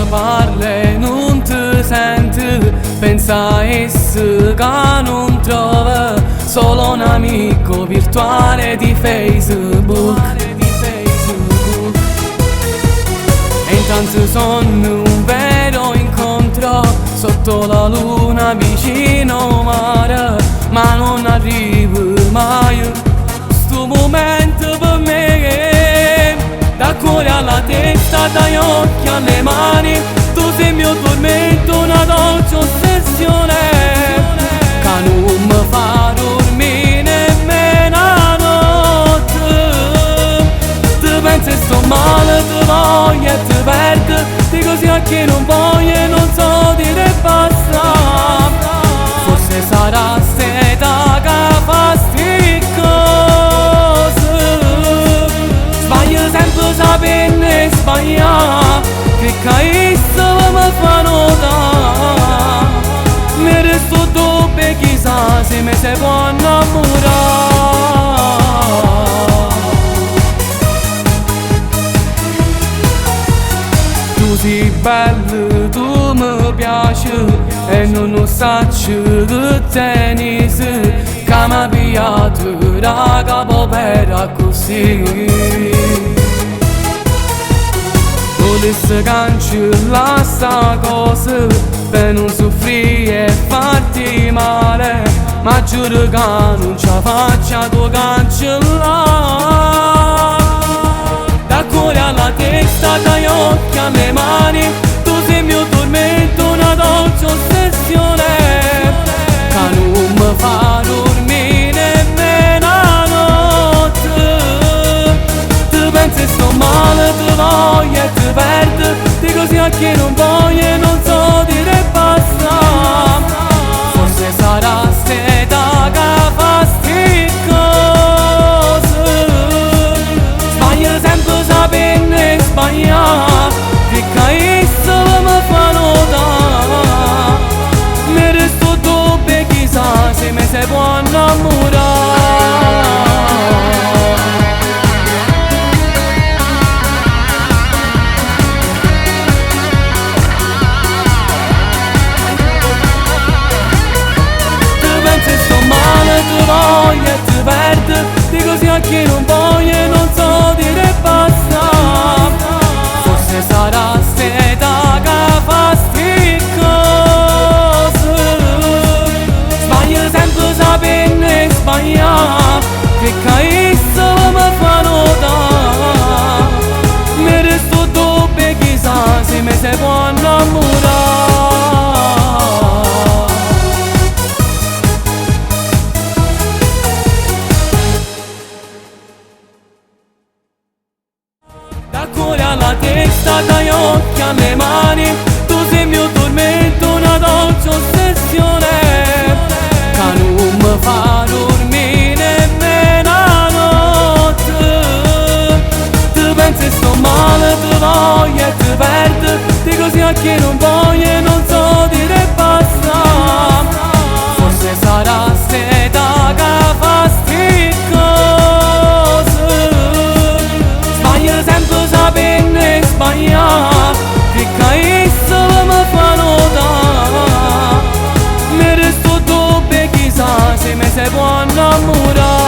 parla e non ti sente, pensa a esse che non trova, solo un amico virtuale di Facebook. E intanto sono un vero incontro sotto la luna vicino al mare, ma non arrivo mai sto momento per me. Da cuore alla testa, dagli occhi alle mani, tu sei il mio tormento, una dolce ossessione che non mi fa dormire nemmeno la notte. Ti penso e sto male, ti voglio e ti perdo, dico sia che non voglio e non so dire basta. Forse sarà stata che fa sti cose, sbaglio sempre sapendo e sbagliare, che caisse mi fa notare, mi resto dubbio chissà se mi si può innamorare. Tu sei bello, tu mi piaci e non lo saccio che tennis, che mi ha pigliato da capo per così. Volessi cancellare sta cosa per non soffrire e farti male, ma giuro che non ce la faccio tu cancellare. Da cuore alla testa, dagli occhi alle mani, tu sei il mio tormento, una dolce ossessione che non mi fa dormire nemmeno la notte. Ti penso e sto male, ti voglio e ti perdo, dico sia che non voglio e non so dire basta. Forse sarà stata che fa sti cose, sbaglio sempre sapendo e sbagliare, che caisse mi fa notare, mi resto dubbio chissà se mi si può innamorare. Ti voglio e ti perdo, dico sia che non voglio e non so dire basta. Forse sarà stata che fa sti cose, sbaglio sempre sapendo e sbagliare, che caisse mi fa notare, mi resto dubbio chissà se mi si può innamorare. Da cuore alla testa, dagli occhi alle mani, tu sei il mio tormento, una dolce ossessione che non mi fa dormire nemmeno la notte. Ti penso e sto male, ti voglio e ti perdo, dico sia che non voglio e non so dire basta. Forse sarà stata che fa sti cose, sbaglio sempre sapendo e sbagliare, che caisse mi fa notare, mi resto dubbio chissà se mi si può innamorare.